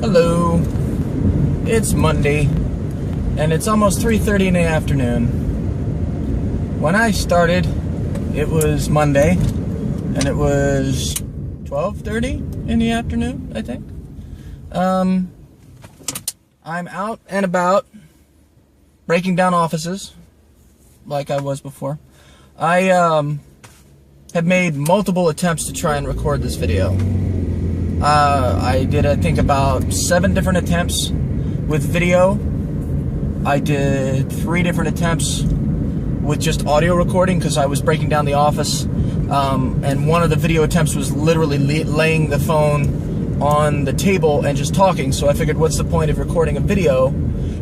Hello. It's Monday, and it's almost 3:30 in the afternoon. When I started, it was Monday, and it was 12:30 in the afternoon, I think. I'm out and about, breaking down offices, like I was before. I have made multiple attempts to try and record this video. I did, I think, about 7 different attempts with video. I did 3 different attempts with just audio recording because I was breaking down the office. And one of the video attempts was literally laying the phone on the table and just talking. So I figured, what's the point of recording a video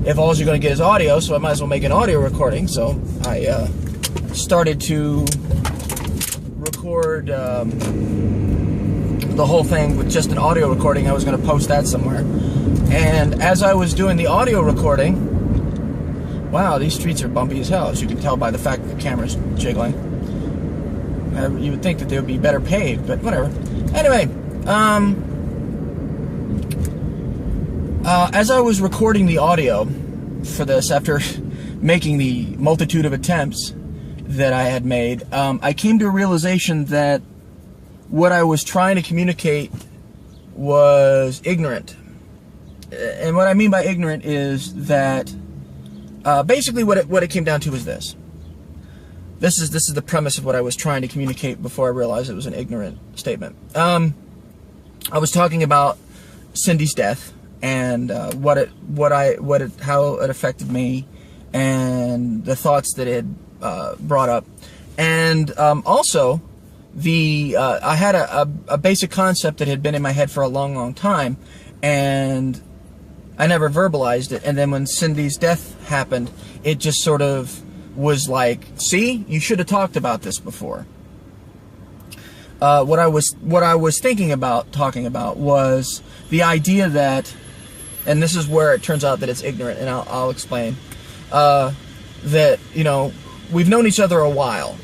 if all you're going to get is audio? So I might as well make an audio recording. So I started to record the whole thing with just an audio recording. I was going to post that somewhere. And as I was doing the audio recording, wow, these streets are bumpy as hell, as you can tell by the fact that the camera's jiggling. You would think that they would be better paved, but whatever. Anyway, as I was recording the audio for this, after making the multitude of attempts that I had made, I came to a realization that what I was trying to communicate was ignorant. And what I mean by ignorant is that basically what it came down to was this. This is the premise of what I was trying to communicate before I realized it was an ignorant statement. I was talking about Cindy's death and how it affected me and the thoughts that it brought up, and also I had a basic concept that had been in my head for a long time, and I never verbalized it. And then when Cindy's death happened, it just sort of was like, see, you should have talked about this before. What I was thinking about talking about was the idea that, and this is where it turns out that it's ignorant, and I'll explain, that, you know, we've known each other a while,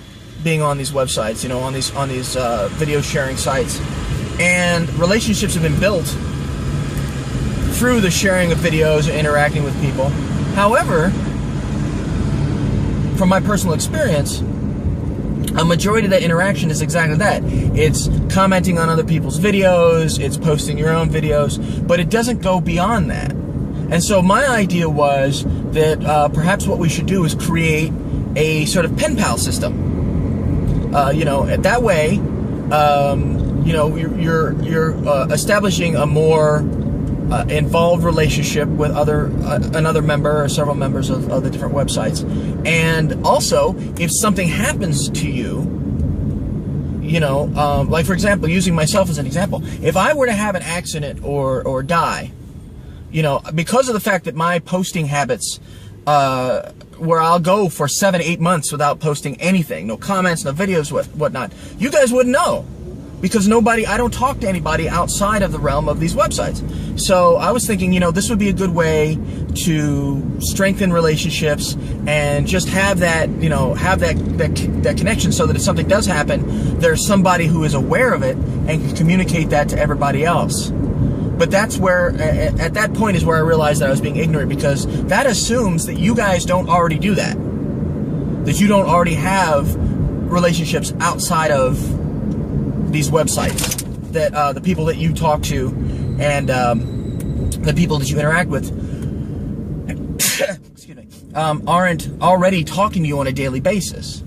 being on these websites, you know, on these video sharing sites, and relationships have been built through the sharing of videos and interacting with people. However, from my personal experience, a majority of that interaction is exactly that. It's commenting on other people's videos, it's posting your own videos, but it doesn't go beyond that. And so my idea was that perhaps what we should do is create a sort of pen pal system. You know, that way, you know, you're establishing a more involved relationship with another member or several members of the different websites. And also, if something happens to you, you know, like for example, using myself as an example, if I were to have an accident or die, you know, because of the fact that my posting habits, where I'll go for 7-8 months without posting anything, no comments, no videos, whatnot, you guys wouldn't know, because I don't talk to anybody outside of the realm of these websites. So I was thinking, you know, this would be a good way to strengthen relationships and just have that, you know, have that connection, so that if something does happen, there's somebody who is aware of it and can communicate that to everybody else. But that's where, at that point is where I realized that I was being ignorant, because that assumes that you guys don't already do that. That you don't already have relationships outside of these websites. That the people that you talk to and the people that you interact with excuse me, aren't already talking to you on a daily basis.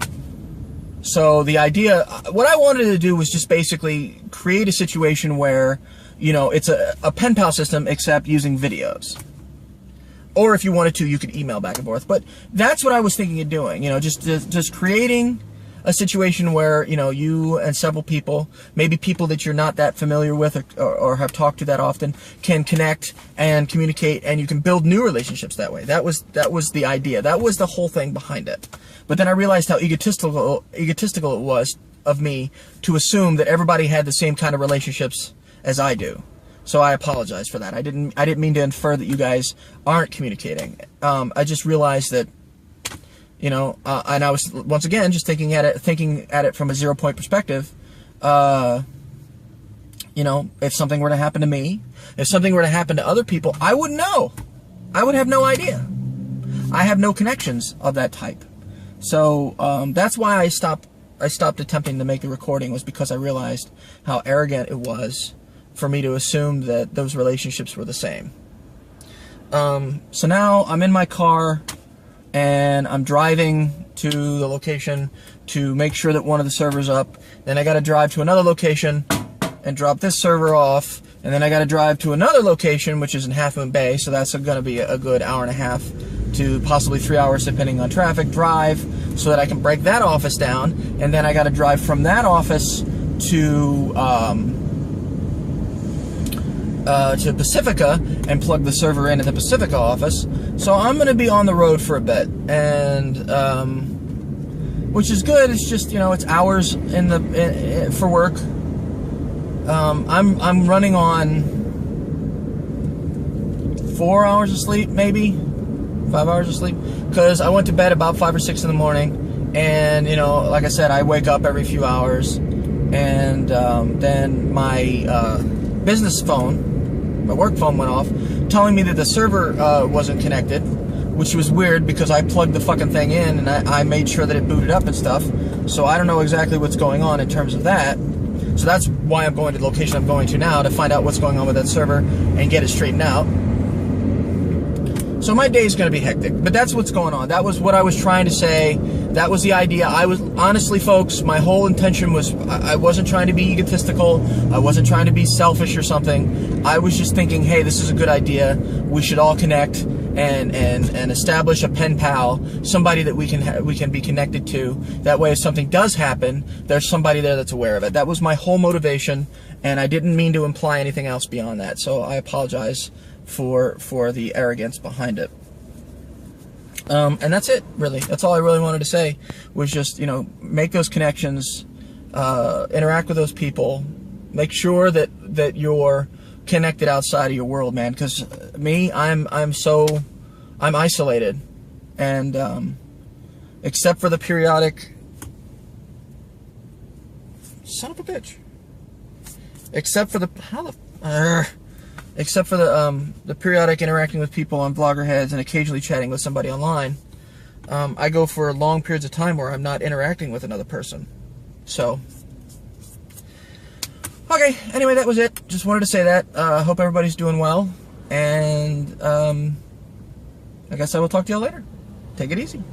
So the idea, what I wanted to do was just basically create a situation where, you know, it's a pen pal system, except using videos. Or if you wanted to, you could email back and forth. But that's what I was thinking of doing. You know, just creating a situation where, you know, you and several people, maybe people that you're not that familiar with or have talked to that often, can connect and communicate, and you can build new relationships that way. That was the idea. That was the whole thing behind it. But then I realized how egotistical it was of me to assume that everybody had the same kind of relationships as I do. So I apologize for that. I didn't mean to infer that you guys aren't communicating. I just realized that, you know, and I was once again just thinking at it from a 0-point perspective. You know, if something were to happen to me, if something were to happen to other people, I wouldn't know. I would have no idea. I have no connections of that type. So that's why I stopped attempting to make the recording, was because I realized how arrogant it was for me to assume that those relationships were the same. So now I'm in my car and I'm driving to the location to make sure that one of the servers up. Then I got to drive to another location and drop this server off. And then I got to drive to another location, which is in Half Moon Bay. So that's going to be a good hour and a half to possibly 3 hours, depending on traffic, drive so that I can break that office down. And then I got to drive from that office to Pacifica and plug the server in at the Pacifica office. So I'm going to be on the road for a bit, and which is good. It's just, you know, it's hours for work. I'm running on 4 hours of sleep, maybe 5 hours of sleep, because I went to bed about 5 or 6 in the morning, and you know, like I said, I wake up every few hours, and then my business phone, my work phone, went off, telling me that the server wasn't connected, which was weird because I plugged the fucking thing in and I made sure that it booted up and stuff. So I don't know exactly what's going on in terms of that. So that's why I'm going to the location I'm going to now, to find out what's going on with that server and get it straightened out. So my day is going to be hectic, but that's what's going on. That was what I was trying to say. That was the idea. I was, honestly, folks, my whole intention was, I wasn't trying to be egotistical. I wasn't trying to be selfish or something. I was just thinking, hey, this is a good idea. We should all connect and establish a pen pal, somebody that we can be connected to. That way, if something does happen, there's somebody there that's aware of it. That was my whole motivation, and I didn't mean to imply anything else beyond that. So I apologize for the arrogance behind it. And that's it, really. That's all I really wanted to say, was just, you know, make those connections, interact with those people, make sure that you're connected outside of your world, man. Because me, I'm isolated, and except for the periodic, son of a bitch, except for the periodic interacting with people on Vloggerheads and occasionally chatting with somebody online, I go for long periods of time where I'm not interacting with another person. So, okay, anyway, that was it. Just wanted to say that. Hope everybody's doing well, and I guess I will talk to y'all later. Take it easy.